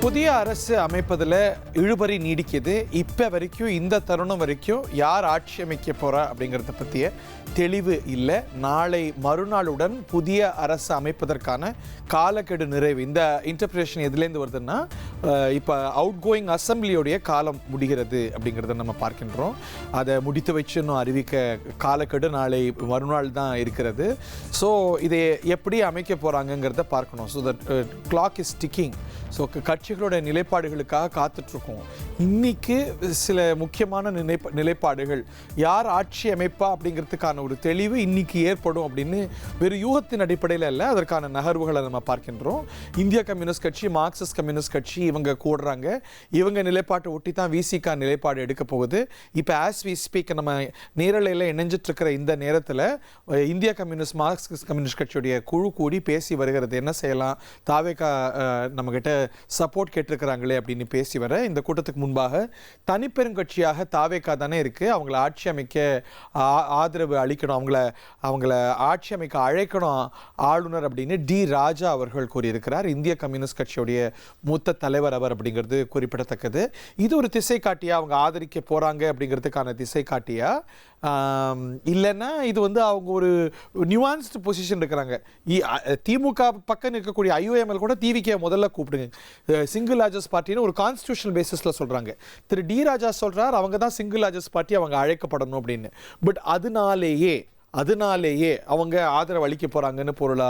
புதிய அரசு அமைப்பதில் இழுபறி நீடிக்குது. இப்போ வரைக்கும் இந்த தருணம் வரைக்கும் யார் ஆட்சி அமைக்க போகிறா அப்படிங்கிறத பற்றிய தெளிவு இல்லை. நாளை மறுநாளுடன் புதிய அரசு அமைப்பதற்கான காலக்கெடு நிறைவு. இந்த இன்டர்பிரேஷன் எதுலேருந்து வருதுன்னா, இப்போ அவுட் கோயிங் அசம்பிளியோடைய காலம் முடிகிறது அப்படிங்கிறத நம்ம பார்க்கின்றோம். அதை முடித்து வச்சு இன்னும் அறிவிக்க காலக்கெடு நாளை மறுநாள் தான் இருக்கிறது. ஸோ இதை எப்படி அமைக்க போகிறாங்கங்கிறத பார்க்கணும். So the clock is ticking. So கட்சிகளோட நிலைப்பாடுகளுக்காக காத்துட்ருக்கோம். இன்னைக்கு சில முக்கியமான நிலைப்பாடுகள், யார் ஆட்சி அமைப்பா அப்படிங்கிறதுக்கான ஒரு தெளிவு இன்னைக்கு ஏற்படும் அப்படின்னு வெறும் யூகத்தின் அடிப்படையில் இல்லை, அதற்கான நகர்வுகளை நம்ம பார்க்கின்றோம். இந்திய கம்யூனிஸ்ட் கட்சி, மார்க்சிஸ்ட் கம்யூனிஸ்ட் கட்சி இவங்க கூடுறாங்க. இவங்க நிலைப்பாட்டை ஒட்டி தான் விசிகா நிலைப்பாடு எடுக்க போகுது. இப்போ ஆஸ் வி ஸ்பீக் நம்ம நேரலையில் இணைஞ்சிட்டு இருக்கிற இந்த நேரத்தில் இந்திய கம்யூனிஸ்ட், மார்க்சிஸ்ட் கம்யூனிஸ்ட் கட்சியுடைய குழு கூடி பேசி வருகிறது. என்ன செய்யலாம், தாவேகா நம்மகிட்ட சப்போர்ட் கேட்டிருக்கிறாங்களே அப்படின்னு பேசி வர இந்த கூட்டத்துக்கு முன்பாக தனிப்பெருங்கட்சியாக தாவேகா தானே இருக்கு, அவங்கள ஆட்சி அமைக்க ஆதரவு அளிக்கணும், அவங்கள ஆட்சி அமைக்க அழைக்கணும் ஆளுநர் அப்படின்னு டி ராஜா அவர்கள் கூறியிருக்கிறார். இந்திய கம்யூனிஸ்ட் கட்சியுடைய மூத்த தலைவர் அவர் அப்படிங்கிறது குறிப்பிடத்தக்கது. இது ஒரு திசை காட்டியா, அவங்க ஆதரிக்க போறாங்க அப்படிங்கிறதுக்கான திசை காட்டியா, இல்லைன்னா இது அவங்க ஒரு நியூவான்ஸ்டு பொசிஷன் இருக்கிறாங்க. திமுக பக்கம் இருக்கக்கூடிய ஐஓஎம்எல் கூட டிவிகே முதல்ல கூப்பிடுங்க, சிங்கிள் லார்ஜஸ்ட் பார்ட்டின்னு ஒரு கான்ஸ்டியூஷனல் பேசிஸில் சொல்கிறாங்க. திரு டி ராஜா சொல்கிறார் அவங்க தான் சிங்கிள் லார்ஜஸ்ட் பார்ட்டி, அவங்க அழைக்கப்படணும் அப்படின்னு. பட் அதனாலேயே அவங்க ஆதரவு அளிக்க போகிறாங்கன்னு பொருளா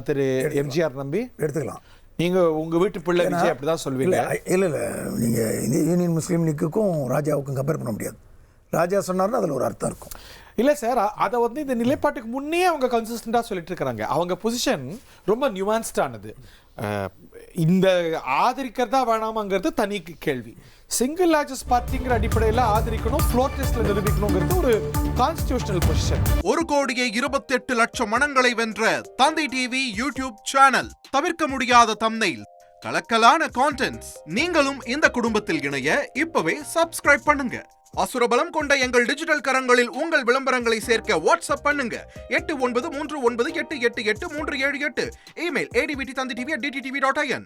திரு எம்ஜிஆர் நம்பி எடுத்துக்கலாம். நீங்கள் உங்கள் வீட்டு பிள்ளை விஜய் அப்படி தான் சொல்வீங்க? இல்லை, நீங்கள் இந்த யூனியன் முஸ்லீம் லீக்குக்கும் ராஜாவுக்கும் கம்பேர் பண்ண முடியாது. ராஜா சொன்னார்னா அதில் ஒரு அர்த்தம் இருக்கும். இல்லை சார், அதை இந்த நிலைப்பாட்டுக்கு முன்னே அவங்க கன்சிஸ்டண்டாக சொல்லிட்டு இருக்கிறாங்க. அவங்க பொசிஷன் ரொம்ப நியூவான்ஸ்டானது. இந்த ஆதரிக்கிறதா வேணாமாங்கிறது தனி கேள்வி. சிங்கிள் லார்ஜஸ்ட் பார்ட்டிங்கிற அடிப்படையில் ஆதரிக்கணும், ஃப்ளோர் டெஸ்ட்ல நிரூபிக்கணுங்கிறது ஒரு கான்ஸ்டிடியூஷனல் பொசிஷன். 1,28,00,000 மனங்களை வென்ற தந்தை டிவி யூடியூப் சேனல். தவிர்க்க முடியாத தம்ப்நெயில், கலக்கலான கான்டென்ட்ஸ். நீங்களும் இந்த குடும்பத்தில் இணைய இப்பவே சப்ஸ்கிரைப் பண்ணுங்க. அசுரபலம் கொண்ட எங்கள் டிஜிட்டல் கரங்களில் உங்கள் விளம்பரங்களை சேர்க்க வாட்ஸ்அப் பண்ணுங்க. 893988883778. Email advttv@dttv.in.